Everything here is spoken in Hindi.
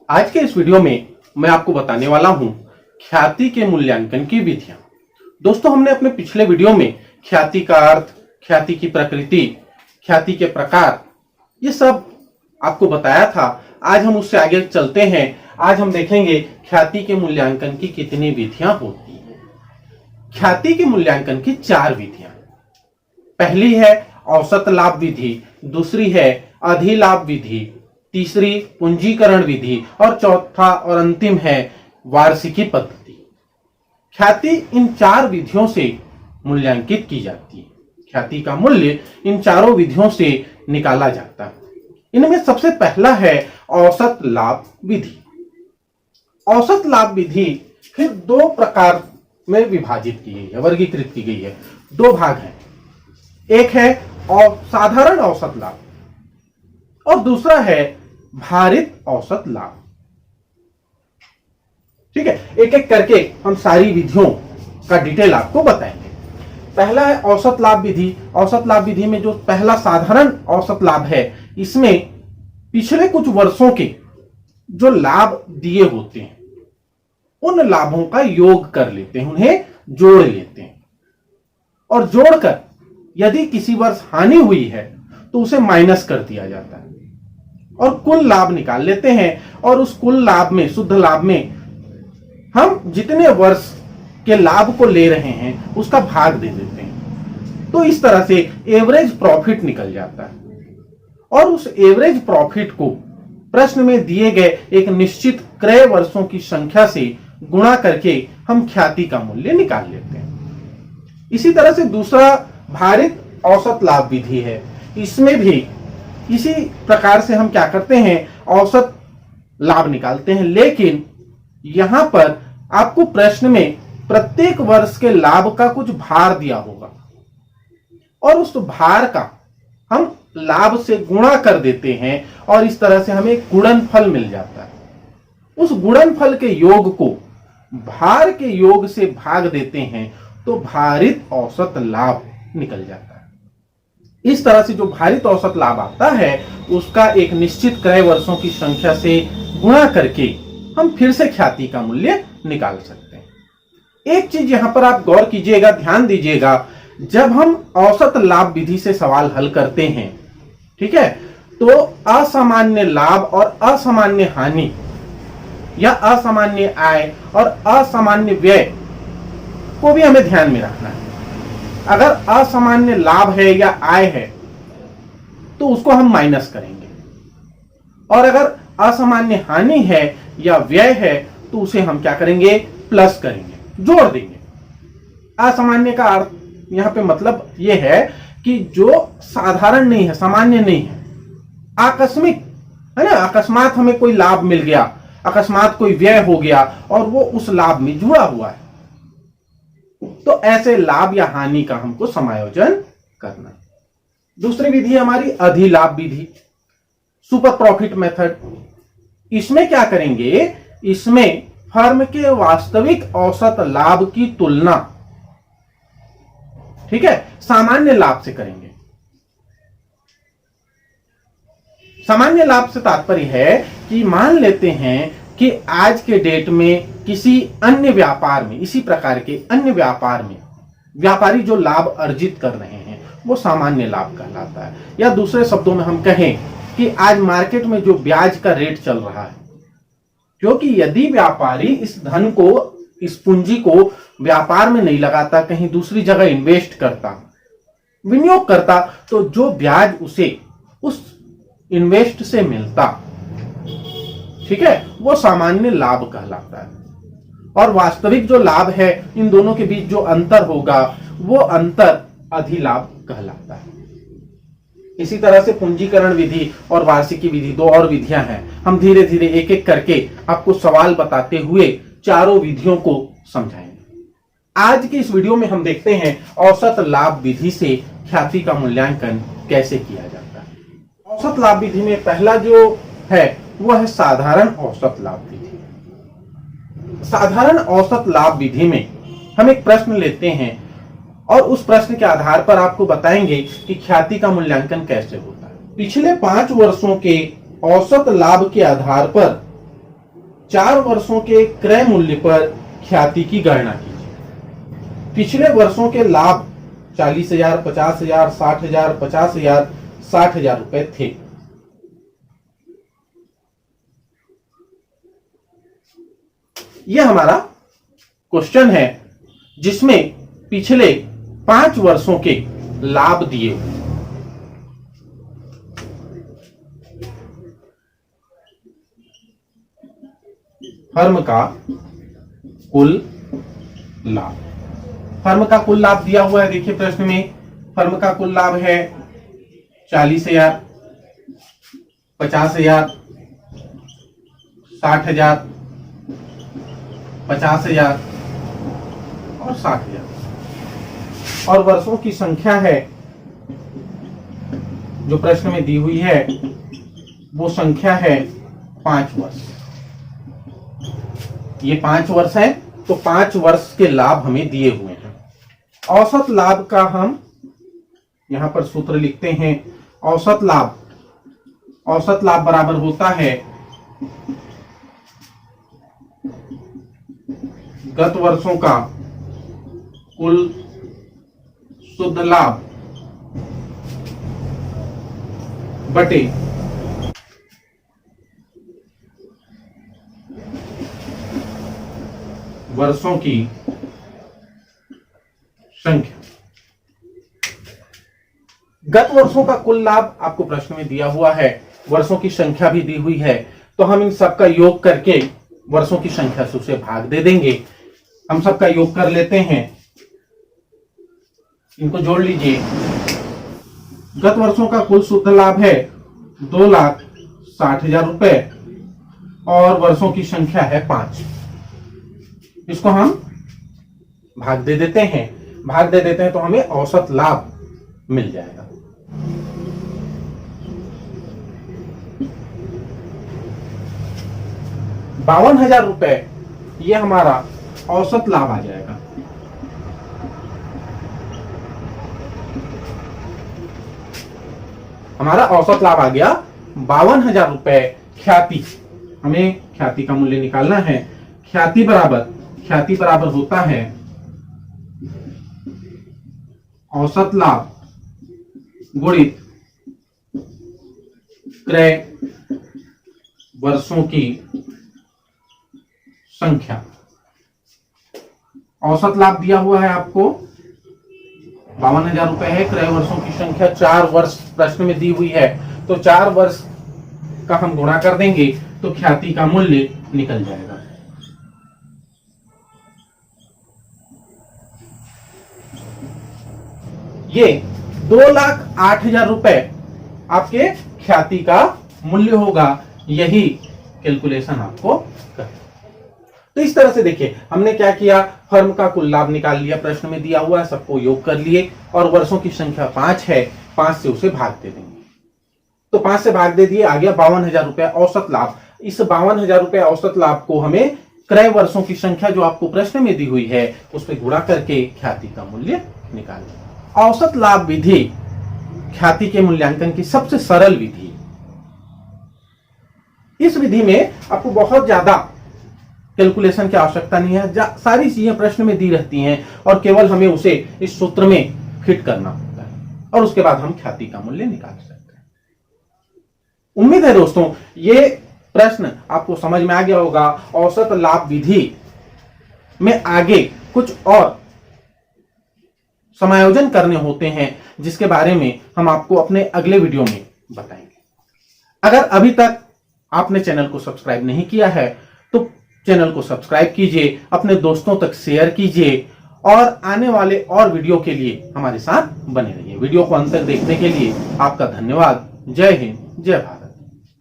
आज के इस वीडियो में मैं आपको बताने वाला हूं ख्याति के मूल्यांकन की विधियां। दोस्तों, हमने अपने पिछले वीडियो में ख्याति का अर्थ, ख्याति की प्रकृति, ख्याति के प्रकार, ये सब आपको बताया था। आज हम उससे आगे चलते हैं। आज हम देखेंगे ख्याति के मूल्यांकन की कितनी विधियां होती हैं। ख्याति के मूल्यांकन की 4 विधियां। पहली है औसत लाभ विधि, दूसरी है अधिलाभ विधि, तीसरी पूंजीकरण विधि और चौथा और अंतिम है वार्षिकी पद्धति। ख्याति इन 4 विधियों से मूल्यांकित की जाती है। ख्याति का मूल्य इन चारों विधियों से निकाला जाता है। इनमें सबसे पहला है औसत लाभ विधि। औसत लाभ विधि फिर 2 प्रकार में विभाजित की गई है, वर्गीकृत की गई है। 2 भाग हैं। एक है साधारण औसत लाभ और दूसरा है भारित औसत लाभ। ठीक है, एक एक करके हम सारी विधियों का डिटेल आपको बताएंगे। पहला है औसत लाभ विधि। औसत लाभ विधि में जो पहला साधारण औसत लाभ है, इसमें पिछले कुछ वर्षों के जो लाभ दिए होते हैं उन लाभों का योग कर लेते हैं, उन्हें जोड़ लेते हैं और जोड़कर यदि किसी वर्ष हानि हुई है तो उसे माइनस कर दिया जाता है और कुल लाभ निकाल लेते हैं। और उस कुल लाभ में, शुद्ध लाभ में, हम जितने वर्ष के लाभ को ले रहे हैं उसका भाग दे देते हैं। तो इस तरह से एवरेज प्रॉफिट निकल जाता है और उस एवरेज प्रॉफिट को प्रश्न में दिए गए एक निश्चित क्रय वर्षों की संख्या से गुणा करके हम ख्याति का मूल्य निकाल लेते हैं। इसी तरह से दूसरा भारित औसत लाभ विधि है। इसमें भी इसी प्रकार से हम क्या करते हैं, औसत लाभ निकालते हैं, लेकिन यहां पर आपको प्रश्न में प्रत्येक वर्ष के लाभ का कुछ भार दिया होगा और उस भार का हम लाभ से गुणा कर देते हैं और इस तरह से हमें गुणनफल मिल जाता है। उस गुणनफल के योग को भार के योग से भाग देते हैं तो भारित औसत लाभ निकल जाता है। इस तरह से जो भारित औसत लाभ आता है उसका एक निश्चित क्रय वर्षों की संख्या से गुणा करके हम फिर से ख्याति का मूल्य निकाल सकते हैं। एक चीज यहां पर आप गौर कीजिएगा, ध्यान दीजिएगा, जब हम औसत लाभ विधि से सवाल हल करते हैं, ठीक है, तो असामान्य लाभ और असामान्य हानि या असामान्य आय और असामान्य व्यय को भी हमें ध्यान में रखना है। अगर असामान्य लाभ है या आय है तो उसको हम माइनस करेंगे और अगर असामान्य हानि है या व्यय है तो उसे हम क्या करेंगे, प्लस करेंगे, जोड़ देंगे। असामान्य का अर्थ यहां पे मतलब यह है कि जो साधारण नहीं है, सामान्य नहीं है, आकस्मिक है ना, अकस्मात हमें कोई लाभ मिल गया, अकस्मात कोई व्यय हो गया और वो उस लाभ में जुड़ा हुआ है, तो ऐसे लाभ या हानि का हमको समायोजन करना है। दूसरी विधि हमारी अधिलाभ विधि, सुपर प्रॉफिट मेथड। इसमें क्या करेंगे, इसमें फर्म के वास्तविक औसत लाभ की तुलना, ठीक है, सामान्य लाभ से करेंगे। सामान्य लाभ से तात्पर्य है कि मान लेते हैं कि आज के डेट में किसी अन्य व्यापार में, इसी प्रकार के अन्य व्यापार में व्यापारी जो लाभ अर्जित कर रहे हैं वो सामान्य लाभ कहलाता है। या दूसरे शब्दों में हम कहें कि आज मार्केट में जो ब्याज का रेट चल रहा है, क्योंकि यदि व्यापारी इस धन को, इस पूंजी को व्यापार में नहीं लगाता, कहीं दूसरी जगह इन्वेस्ट करता, विनियोग करता, तो जो ब्याज उसे उस इन्वेस्ट से मिलता, ठीक है, वो सामान्य लाभ कहलाता है। और वास्तविक जो लाभ है, इन दोनों के बीच जो अंतर होगा वो अंतर अधिलाभ कहलाता है। इसी तरह से पूंजीकरण विधि और वार्षिकी विधि 2 और विधियां हैं। हम धीरे धीरे एक एक करके आपको सवाल बताते हुए चारों विधियों को समझाएंगे। आज की इस वीडियो में हम देखते हैं औसत लाभ विधि से ख्याति का मूल्यांकन कैसे किया जाता है। औसत लाभ विधि में पहला जो है वो है साधारण औसत लाभ विधि। साधारण औसत लाभ विधि में हम एक प्रश्न लेते हैं और उस प्रश्न के आधार पर आपको बताएंगे कि ख्याति का मूल्यांकन कैसे होता है। पिछले 5 वर्षों के औसत लाभ के आधार पर 4 वर्षों के क्रय मूल्य पर ख्याति की गणना कीजिए। पिछले वर्षों के लाभ 40,000, 50,000, 60,000, 50,000, 60,000 रुपए थे। यह हमारा क्वेश्चन है जिसमें पिछले 5 वर्षों के लाभ दिए हुए। फर्म का कुल लाभ, फर्म का कुल लाभ दिया हुआ है। देखिए प्रश्न में फर्म का कुल लाभ है 40,000, 50,000, 60,000, 50,000 और 60,000, और वर्षों की संख्या है जो प्रश्न में दी हुई है वो संख्या है 5 वर्ष। ये 5 वर्ष है, तो 5 वर्ष के लाभ हमें दिए हुए हैं। औसत लाभ का हम यहां पर सूत्र लिखते हैं। औसत लाभ बराबर होता है गत वर्षों का कुल शुद्ध लाभ बटे वर्षों की संख्या। गत वर्षों का कुल लाभ आपको प्रश्न में दिया हुआ है, वर्षों की संख्या भी दी हुई है, तो हम इन सब का योग करके वर्षों की संख्या से उसे भाग दे देंगे। हम सबका योग कर लेते हैं, इनको जोड़ लीजिए। गत वर्षों का कुल शुद्ध लाभ है 2,60,000 रुपए और वर्षों की संख्या है 5। इसको हम भाग दे देते हैं तो हमें औसत लाभ मिल जाएगा। ₹52,000 ये हमारा औसत लाभ आ जाएगा। हमारा औसत लाभ आ गया ₹52,000। ख्याति, हमें ख्याति का मूल्य निकालना है। ख्याति बराबर होता है औसत लाभ गुणित क्रय वर्षों की संख्या। औसत लाभ दिया हुआ है आपको ₹52,000 है। क्रय वर्षों की संख्या 4 वर्ष प्रश्न में दी हुई है, तो 4 वर्ष का हम गुणा कर देंगे तो ख्याति का मूल्य निकल जाएगा। ये ₹2,08,000 आपके ख्याति का मूल्य होगा। यही कैलकुलेशन आपको करना। तो इस तरह से देखिए हमने क्या किया, फर्म का कुल लाभ निकाल लिया, प्रश्न में दिया हुआ है, सबको योग कर लिए और वर्षों की संख्या 5 है, 5 से उसे भाग दे देंगे। तो 5 से भाग दे दिए, आ गया ₹52,000 औसत लाभ। इस ₹52,000 औसत लाभ को हमें क्रय वर्षों की संख्या जो आपको प्रश्न में दी हुई है उस पर गुणा करके ख्याति का मूल्य निकालें। औसत लाभ विधि ख्याति के मूल्यांकन की सबसे सरल विधि। इस विधि में आपको बहुत ज्यादा कैलकुलेशन की आवश्यकता नहीं है, सारी चीजें प्रश्न में दी रहती हैं और केवल हमें उसे इस सूत्र में फिट करना होता है और उसके बाद हम ख्याति का मूल्य निकाल सकते हैं। उम्मीद है दोस्तों ये प्रश्न आपको समझ में आ गया होगा। औसत लाभ विधि में आगे कुछ और समायोजन करने होते हैं जिसके बारे में हम आपको अपने अगले वीडियो में बताएंगे। अगर अभी तक आपने चैनल को सब्सक्राइब नहीं किया है तो चैनल को सब्सक्राइब कीजिए, अपने दोस्तों तक शेयर कीजिए और आने वाले और वीडियो के लिए हमारे साथ बने रहिए। वीडियो को अंत तक देखने के लिए आपका धन्यवाद। जय हिंद, जय भारत।